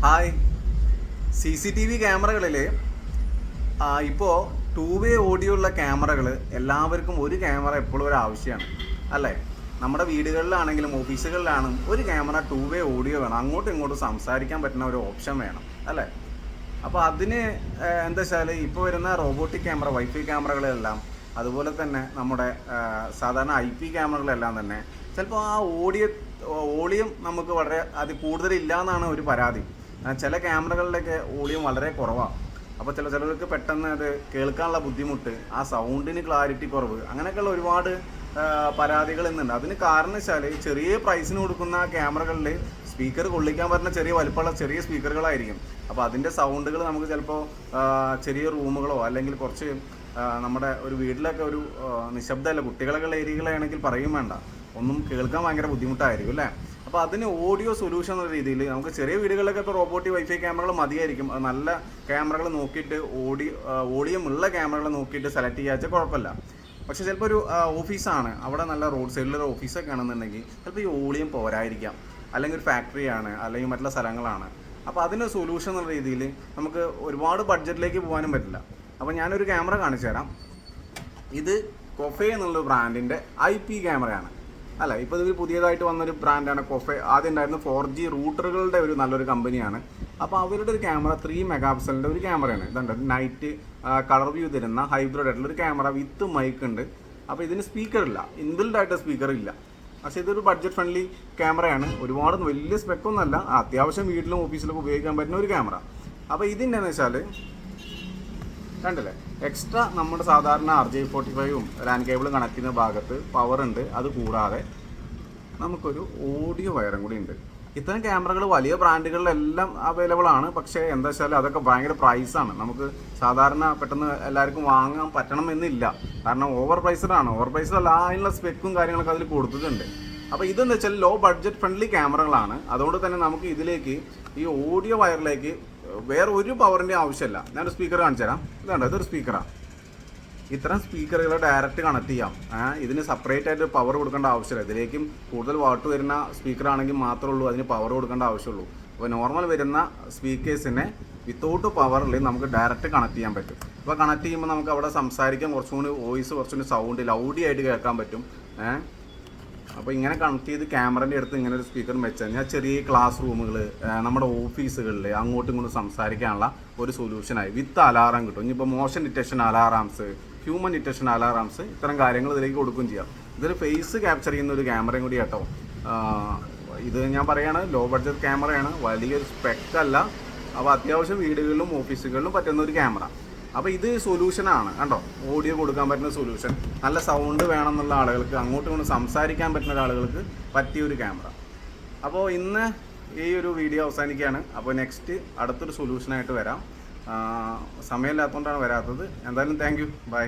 Hi. CCTV ക്യാമറകളിൽ ഇപ്പോൾ 2-വേ audio ഉള്ള ക്യാമറകൾ എല്ലാവർക്കും ഒരു ക്യാമറ എപ്പോഴും ഒരു ആവശ്യമാണ് അല്ലേ? നമ്മുടെ വീടുകളിലാണെങ്കിലും ഓഫീസുകളിലാണെങ്കിലും ഒരു ക്യാമറ 2-വേ ഓഡിയോ വേണം, അങ്ങോട്ടും ഇങ്ങോട്ടും സംസാരിക്കാൻ പറ്റുന്ന ഒരു ഓപ്ഷൻ വേണം അല്ലേ? അപ്പോൾ അതിന് എന്താ വെച്ചാൽ ഇപ്പോൾ വരുന്ന റോബോട്ടിക് ക്യാമറ, വൈഫൈ ക്യാമറകളെല്ലാം, അതുപോലെ തന്നെ നമ്മുടെ സാധാരണ IP ക്യാമറകളെല്ലാം തന്നെ ചിലപ്പോൾ ആ വോളിയം നമുക്ക് വളരെ കൂടുതലില്ല എന്നാണ് ഒരു പരാതി. ചില ക്യാമറകളിലൊക്കെ വോളിയം വളരെ കുറവാണ്. അപ്പോൾ ചിലർക്ക് പെട്ടെന്ന് അത് കേൾക്കാനുള്ള ബുദ്ധിമുട്ട്, ആ സൗണ്ടിന് ക്ലാരിറ്റി കുറവ്, അങ്ങനെയൊക്കെയുള്ള ഒരുപാട് പരാതികൾ ഇന്നുണ്ട്. അതിന് കാരണം വെച്ചാൽ ചെറിയ പ്രൈസിന് കൊടുക്കുന്ന ക്യാമറകളിൽ സ്പീക്കർ കൊള്ളിക്കാൻ പറ്റുന്ന ചെറിയ വലിപ്പമുള്ള ചെറിയ സ്പീക്കറുകളായിരിക്കും. അപ്പോൾ അതിൻ്റെ സൗണ്ടുകൾ നമുക്ക് ചിലപ്പോൾ ചെറിയ റൂമുകളോ അല്ലെങ്കിൽ കുറച്ച് നമ്മുടെ ഒരു വീട്ടിലൊക്കെ ഒരു നിശബ്ദമല്ല, കുട്ടികളൊക്കെ ഏരിയകളാണെങ്കിൽ പറയും വേണ്ട, ഒന്നും കേൾക്കാൻ ഭയങ്കര ബുദ്ധിമുട്ടായിരിക്കും അല്ലേ? അപ്പോൾ അതിന് ഓഡിയോ സൊല്യൂഷൻ എന്ന രീതിയിൽ നമുക്ക് ചെറിയ വീടുകളിലൊക്കെ ഇപ്പോൾ റോബോട്ടിക് വൈഫൈ ക്യാമറകൾ മതിയായിരിക്കും. അത് നല്ല ക്യാമറകൾ നോക്കിയിട്ട് വോളിയം ഉള്ള ക്യാമറകൾ നോക്കിയിട്ട് സെലക്ട് ചെയ്യാച്ചാൽ കുഴപ്പമില്ല. പക്ഷേ ചിലപ്പോൾ ഒരു ഓഫീസാണ്, അവിടെ നല്ല റോഡ് സൈഡിലൊരു ഓഫീസൊക്കെ ആണെന്നുണ്ടെങ്കിൽ ചിലപ്പോൾ ഈ വോളിയം പോരായിരിക്കാം, അല്ലെങ്കിൽ ഒരു ഫാക്ടറിയാണ്, അല്ലെങ്കിൽ മറ്റുള്ള സ്ഥലങ്ങളാണ്. അപ്പോൾ അതിന് സൊല്യൂഷൻ എന്നുള്ള രീതിയിൽ നമുക്ക് ഒരുപാട് ബഡ്ജറ്റിലേക്ക് പോകാനും പറ്റില്ല. അപ്പോൾ ഞാനൊരു ക്യാമറ കാണിച്ചു തരാം. ഇത് കൊഫെ എന്നുള്ള ബ്രാൻഡിൻ്റെ IP ക്യാമറയാണ് അല്ല. ഇപ്പോൾ ഇത് പുതിയതായിട്ട് വന്നൊരു ബ്രാൻഡാണ് കൊഫെ. ആദ്യം ഉണ്ടായിരുന്ന 4G റൂട്ടറുകളുടെ ഒരു നല്ലൊരു കമ്പനിയാണ്. അപ്പോൾ അവരുടെ ഒരു ക്യാമറ 3 മെഗാപിക്സലിൻ്റെ ഒരു ക്യാമറയാണ്. ഇതുണ്ട്, നൈറ്റ് കളർ വ്യൂ തരുന്ന ഹൈബ്രിഡ് ആയിട്ടുള്ള ഒരു ക്യാമറ വിത്ത് മൈക്ക് ഉണ്ട്. അപ്പോൾ ഇതിന് സ്പീക്കറില്ല, ഇൻബിൽഡ് ആയിട്ട് സ്പീക്കർ ഇല്ല. പക്ഷേ ഇതൊരു ബഡ്ജറ്റ് ഫ്രണ്ട്ലി ക്യാമറയാണ്. ഒരുപാട് വലിയ സ്പെക്കൊന്നുമല്ല, അത്യാവശ്യം വീട്ടിലും ഓഫീസിലൊക്കെ ഉപയോഗിക്കാൻ പറ്റുന്ന ഒരു ക്യാമറ. അപ്പോൾ ഇതിൻ്റെന്ന് വെച്ചാൽ കണ്ടില്ലേ, എക്സ്ട്രാ നമ്മുടെ സാധാരണ RJ45ഉം ലാൻ കേബിൾ കണക്ട് ചെയ്യുന്ന ഭാഗത്ത് പവർ ഉണ്ട്. അത് കൂടാതെ നമുക്കൊരു ഓഡിയോ വയറും കൂടി ഉണ്ട്. ഇത്തരം ക്യാമറകൾ വലിയ ബ്രാൻഡുകളിലെല്ലാം അവൈലബിൾ ആണ്. പക്ഷേ എന്താ വെച്ചാൽ അതൊക്കെ ഭയങ്കര പ്രൈസാണ്. നമുക്ക് സാധാരണ പെട്ടെന്ന് എല്ലാവർക്കും വാങ്ങാൻ പറ്റണം എന്നില്ല. കാരണം ഓവർ പ്രൈസ്ഡാണ്. ഓവർ പ്രൈസ്ഡല്ല, അതിനുള്ള സ്പെക്കും കാര്യങ്ങളൊക്കെ അതിൽ കൊടുത്തിട്ടുണ്ട്. അപ്പോൾ ഇതെന്ന് വെച്ചാൽ ലോ ബഡ്ജറ്റ് ഫ്രണ്ട്ലി ക്യാമറകളാണ്. അതുകൊണ്ട് തന്നെ നമുക്ക് ഇതിലേക്ക് ഈ ഓഡിയോ വയറിലേക്ക് വേറെ ഒരു പവറിൻ്റെ ആവശ്യമില്ല. ഞാനൊരു സ്പീക്കർ കാണിച്ചു തരാം. ഇതുണ്ട്, ഇതൊരു സ്പീക്കറാണ്. ഇത്തരം സ്പീക്കറുകൾ ഡയറക്റ്റ് കണക്ട് ചെയ്യാം. ഇതിന് സെപ്പറേറ്റ് ആയിട്ട് പവർ കൊടുക്കേണ്ട ആവശ്യമില്ല. ഇതിലേക്കും കൂടുതൽ വാട്ട് വരുന്ന സ്പീക്കർ ആണെങ്കിൽ മാത്രമേ ഉള്ളൂ അതിന് പവർ കൊടുക്കേണ്ട ആവശ്യമുള്ളൂ. അപ്പോൾ നോർമൽ വരുന്ന സ്പീക്കേഴ്സിനെ വിത്തൗട്ട് പവറിൽ നമുക്ക് ഡയറക്റ്റ് കണക്ട് ചെയ്യാൻ പറ്റും. അപ്പോൾ കണക്ട് ചെയ്യുമ്പോൾ നമുക്ക് അവിടെ സംസാരിക്കാൻ കുറച്ചുകൂടി വോയിസ്, കുറച്ചുകൂടി സൗണ്ട് ലൗഡി ആയിട്ട് കേൾക്കാൻ പറ്റും. അപ്പോൾ ഇങ്ങനെ കണക്ട് ചെയ്ത് ക്യാമറൻ്റെ അടുത്ത് ഇങ്ങനെ ഒരു സ്പീക്കർ വെച്ച് കഴിഞ്ഞാൽ ചെറിയ ക്ലാസ് റൂമുകൾ, നമ്മുടെ ഓഫീസുകളിൽ അങ്ങോട്ടും ഇങ്ങോട്ടും സംസാരിക്കാനുള്ള ഒരു സൊല്യൂഷനായി. വിത്ത് അലാറം കിട്ടും. ഇനിയിപ്പോൾ മോഷൻ ഡിറ്റക്ഷൻ അലാറാംസ്, ഹ്യൂമൻ ഡിറ്റക്ഷൻ അലാറാംസ്, ഇത്തരം കാര്യങ്ങൾ ഇതിലേക്ക് കൊടുക്കുകയും ചെയ്യാം. ഇതൊരു ഫേസ് ക്യാപ്ചർ ചെയ്യുന്ന ഒരു ക്യാമറയും കൂടി കേട്ടോ. ഇത് ഞാൻ പറയുകയാണ്, ലോ ബഡ്ജറ്റ് ക്യാമറയാണ്, വലിയൊരു സ്പെക്കല്ല. അപ്പോൾ അത്യാവശ്യം വീടുകളിലും ഓഫീസുകളിലും പറ്റുന്ന ഒരു ക്യാമറ. അപ്പോൾ ഇത് സൊല്യൂഷനാണ് കണ്ടോ, ഓഡിയോ കൊടുക്കാൻ പറ്റുന്ന സൊല്യൂഷൻ. നല്ല സൗണ്ട് വേണമെന്നുള്ള ആളുകൾക്ക്, അങ്ങോട്ടും ഇങ്ങോട്ടും സംസാരിക്കാൻ പറ്റുന്ന ആളുകൾക്ക് പറ്റിയൊരു ക്യാമറ. അപ്പോൾ ഇന്ന് ഈ ഒരു വീഡിയോ അവസാനിക്കുകയാണ്. അപ്പോൾ നെക്സ്റ്റ് അടുത്തൊരു സൊല്യൂഷനായിട്ട് വരാം. സമയമില്ലാത്തതുകൊണ്ടാണ് വരാത്തത്. എന്തായാലും താങ്ക് യു, ബൈ.